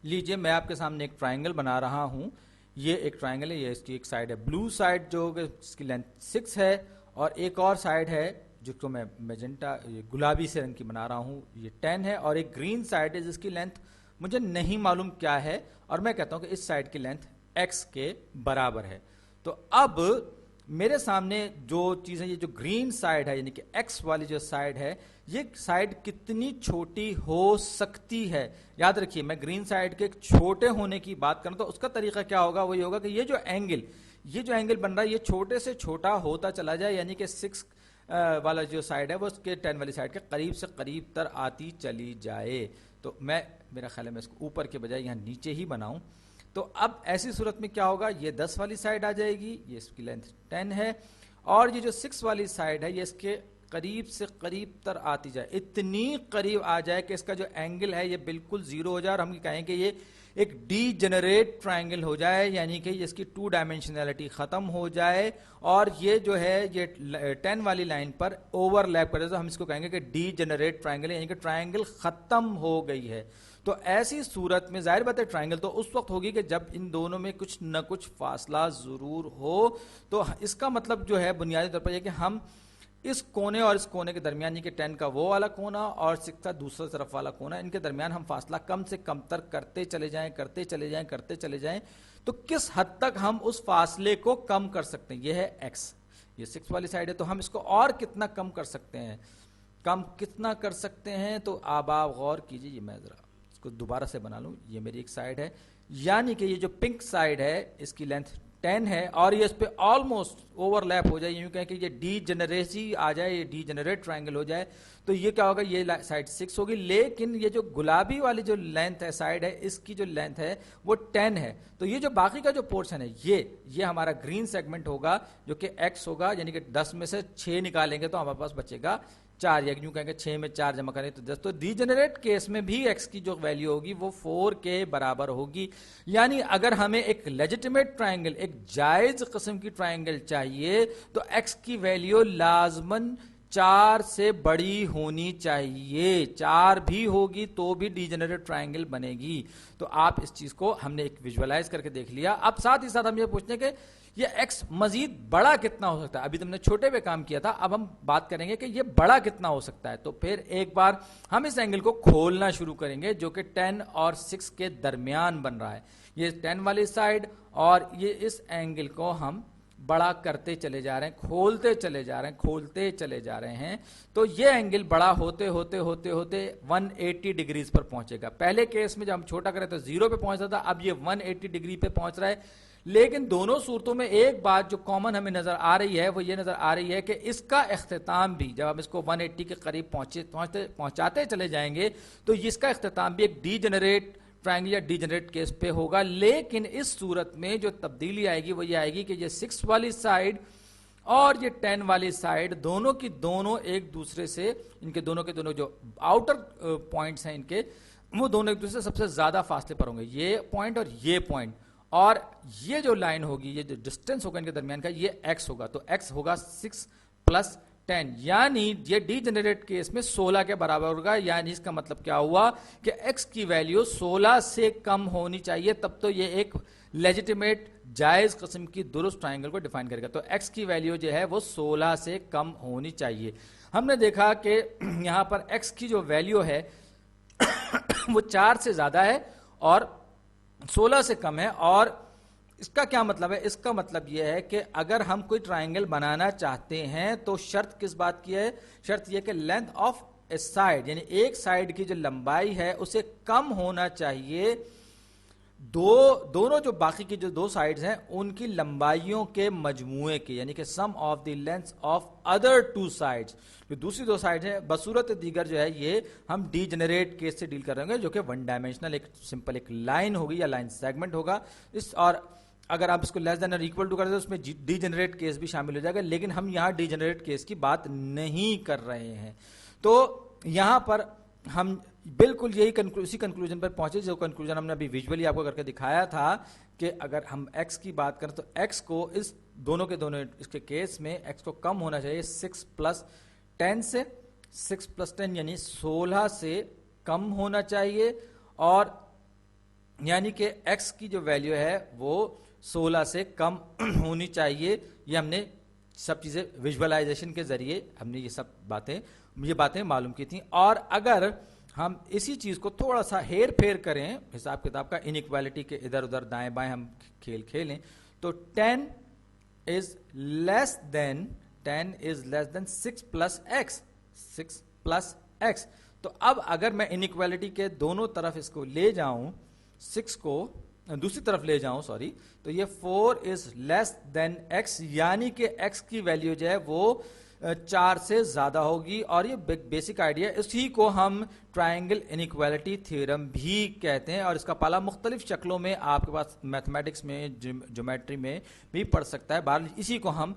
لیجئے میں آپ کے سامنے ایک ٹرائنگل بنا رہا ہوں. یہ ایک ٹرائنگل ہے, یہ اس کی ایک سائڈ ہے بلو سائڈ جو کہ اس کی لینتھ 6 ہے, اور ایک اور سائڈ ہے جس کو میں میجنٹا گلابی سے رنگ کی بنا رہا ہوں, یہ 10 ہے, اور ایک گرین سائڈ ہے جس کی لینتھ مجھے نہیں معلوم کیا ہے, اور میں کہتا ہوں کہ اس سائڈ کی لینتھ x کے برابر ہے. تو اب میرے سامنے جو چیزیں, یہ جو گرین سائڈ ہے یعنی کہ ایکس والی جو سائڈ ہے, یہ سائڈ کتنی چھوٹی ہو سکتی ہے. یاد رکھیے میں گرین سائڈ کے چھوٹے ہونے کی بات کروں تو اس کا طریقہ کیا ہوگا, وہ یہ ہوگا کہ یہ جو اینگل بن رہا ہے یہ چھوٹے سے چھوٹا ہوتا چلا جائے, یعنی کہ 6 والا جو سائڈ ہے وہ اس کے 10 والی سائڈ کے قریب سے قریب تر آتی چلی جائے. تو میرا خیال ہے میں اس کو اوپر کے بجائے یہاں نیچے ہی بناؤں. تو اب ایسی صورت میں کیا ہوگا, یہ 10 والی سائڈ آ جائے گی, یہ اس کی لینتھ 10 ہے, اور یہ جو 6 والی سائڈ ہے یہ اس کے قریب سے قریب تر آتی جائے, اتنی قریب آ جائے کہ اس کا جو اینگل ہے یہ بالکل 0 ہو جائے, اور ہم کہیں کہ یہ ایک ڈی جنریٹ ٹرائنگل ہو جائے, یعنی کہ اس کی 2 ڈائمینشنلٹی ختم ہو جائے, اور یہ جو ہے یہ 10 والی لائن پر اوور لیپ کرے تو ہم اس کو کہیں گے کہ ڈی جنریٹ ٹرائنگل, یعنی کہ ٹرائنگل ختم ہو گئی ہے. تو ایسی صورت میں ظاہر بات ہے ٹرائنگل تو اس وقت ہوگی کہ جب ان دونوں میں کچھ نہ کچھ فاصلہ ضرور ہو. تو اس کا مطلب جو ہے بنیادی طور پر یہ کہ ہم اس کونے اور اس کونے کے درمیان, یہ کہ 10 کا وہ والا کونا اور 6 کا دوسرا طرف والا کونا, ان کے درمیان ہم فاصلہ کم سے کم تر کرتے چلے جائیں. تو کس حد تک ہم اس فاصلے کو کم کر سکتے ہیں, یہ ہے x, یہ 6 والی سائڈ ہے, تو ہم اس کو اور کتنا کم کر سکتے ہیں, تو آپ غور کیجئے. یہ میں ذرا اس کو دوبارہ سے بنا لوں, یہ میری ایک سائڈ ہے, یعنی کہ یہ جو پنک سائڈ ہے اس کی لینتھ 10 ہے, اور یہ اس پہ آلموسٹ اوور لیپ ہو جائے, یوں کہیں کہ یہ ڈی جنریسی آ جائے, یہ ڈی جنریٹ ٹرائنگل ہو جائے, تو یہ کیا ہوگا, یہ سائڈ 6 ہوگی, لیکن یہ جو گلابی والی جو لینتھ ہے سائڈ ہے اس کی جو لینتھ ہے وہ 10 ہے. تو یہ جو باقی کا جو پورشن ہے یہ ہمارا گرین سیگمنٹ ہوگا جو کہ x ہوگا, یعنی کہ 10 میں سے 6 نکالیں گے تو ہمارے پاس بچے گا 4, یا یوں کہیں گے 6 میں 4 جمع کریں تو 10. تو ڈی جنریٹ کیس میں بھی x کی جو ویلیو ہوگی وہ 4 کے برابر ہوگی. یعنی اگر ہمیں ایک لیجیٹیمیٹ ٹرائنگل, ایک جائز قسم کی ٹرائنگل چاہیے تو x کی ویلیو لازماً 4 سے بڑی ہونی چاہیے, 4 بھی ہوگی تو بھی ڈی جنریٹ ٹرائنگل بنے گی. تو آپ اس چیز کو ہم نے ایک ویژولائز کر کے دیکھ لیا. اب ساتھ ہی ساتھ ہم یہ پوچھتے ہیں کہ یہ x مزید بڑا کتنا ہو سکتا ہے. ابھی تم نے چھوٹے پہ کام کیا تھا, اب ہم بات کریں گے کہ یہ بڑا کتنا ہو سکتا ہے. تو پھر ایک بار ہم اس اینگل کو کھولنا شروع کریں گے جو کہ 10 اور 6 کے درمیان بن رہا ہے. یہ 10 والی سائڈ, اور یہ اس اینگل کو ہم بڑا کرتے چلے جا رہے ہیں, کھولتے چلے جا رہے ہیں. تو یہ اینگل بڑا ہوتے 180 ڈگریز پر پہنچے گا. پہلے کیس میں جب ہم چھوٹا کریں تو 0 پہ پہنچتا تھا, اب یہ 180 ڈگری پہ پہنچ رہا ہے. لیکن دونوں صورتوں میں ایک بات جو کامن ہمیں نظر آ رہی ہے وہ یہ نظر آ رہی ہے کہ اس کا اختتام بھی, جب ہم اس کو 180 کے قریب پہنچاتے چلے جائیں گے تو اس کا اختتام بھی ایک ڈی جنریٹ ٹرائنگل یا ڈی جنریٹ کیس پہ ہوگا. لیکن اس صورت میں جو تبدیلی آئے گی وہ یہ آئے گی کہ یہ 6 والی سائڈ اور یہ 10 والی سائڈ دونوں کی دونوں ایک دوسرے سے, ان کے دونوں جو آؤٹر پوائنٹس ہیں ان کے, وہ دونوں ایک دوسرے سے سب سے زیادہ فاصلے پر ہوں گے, یہ پوائنٹ اور یہ پوائنٹ, اور یہ جو لائن ہوگی, یہ جو ڈسٹینس ہوگا ان کے درمیان کا, یہ x ہوگا. تو x ہوگا 6 + 10, یعنی یہ ڈی جنریٹ کیس میں 16 کے برابر ہوگا. یعنی اس کا مطلب کیا ہوا کہ x کی ویلیو 16 سے کم ہونی چاہیے, تب تو یہ ایک لیجیٹیمیٹ جائز قسم کی درست ٹرائنگل کو ڈیفائن کرے گا. تو x کی ویلیو جو ہے وہ 16 سے کم ہونی چاہیے. ہم نے دیکھا کہ یہاں پر x کی جو ویلیو ہے وہ 4 سے زیادہ ہے اور 16 سے کم ہے. اور اس کا کیا مطلب ہے, اس کا مطلب یہ ہے کہ اگر ہم کوئی ٹرائنگل بنانا چاہتے ہیں تو شرط کس بات کی ہے, شرط یہ کہ لینتھ آف اے سائڈ, یعنی ایک سائڈ کی جو لمبائی ہے اسے کم ہونا چاہیے دونوں جو باقی کی جو 2 سائڈز ہیں ان کی لمبائیوں کے مجموعے کے, یعنی کہ sum of the length of other 2 sides. جو دوسری 2 سائڈ ہیں بصورت دیگر جو ہے یہ ہم ڈی جنریٹ کیس سے ڈیل کر رہے ہوں گے, جو کہ 1 ڈائمینشنل ایک سمپل ایک لائن ہوگی یا لائن سیگمنٹ ہوگا. اور اگر آپ اس کو لیس دین اور اکول ٹو کر دیں تو اس میں ڈی جنریٹ کیس بھی شامل ہو جائے گا, لیکن ہم یہاں ڈی جنریٹ کیس کی بات نہیں کر رہے ہیں. تو یہاں پر ہم بالکل اسی کنکلوژن پر پہنچے جو کنکلوژن ہم نے ابھی ویژولی آپ کو کر کے دکھایا تھا کہ اگر ہم x کی بات کریں تو x کو اس دونوں کے دونوں اس کے کیس میں x کو کم ہونا چاہیے 6 + 10 سے, 6 + 10 یعنی 16 سے کم ہونا چاہیے, اور یعنی کہ x کی جو ویلیو ہے وہ 16 سے کم ہونی چاہیے. یہ ہم نے سب چیزیں ویژولائزیشن کے ذریعے ہم نے یہ باتیں معلوم کی تھیں. اور اگر ہم اسی چیز کو تھوڑا سا ہیر پھیر کریں حساب کتاب کا, انیکویلٹی کے ادھر ادھر دائیں بائیں ہم کھیلیں تو 10 is less than 6 plus x. تو اب اگر میں انیکویلٹی کے دونوں طرف اس کو لے جاؤں, 6 کو دوسری طرف لے جاؤں تو یہ 4 is less than x, یعنی کہ x کی ویلیو جو ہے وہ 4 سے زیادہ ہوگی. اور یہ بیسک آئیڈیا, اسی کو ہم ٹرائنگل انیکویلٹی تھیورم بھی کہتے ہیں, اور اس کا پالا مختلف شکلوں میں آپ کے پاس میتھمیٹکس میں جیومیٹری میں بھی پڑھ سکتا ہے. بہرحال اسی کو ہم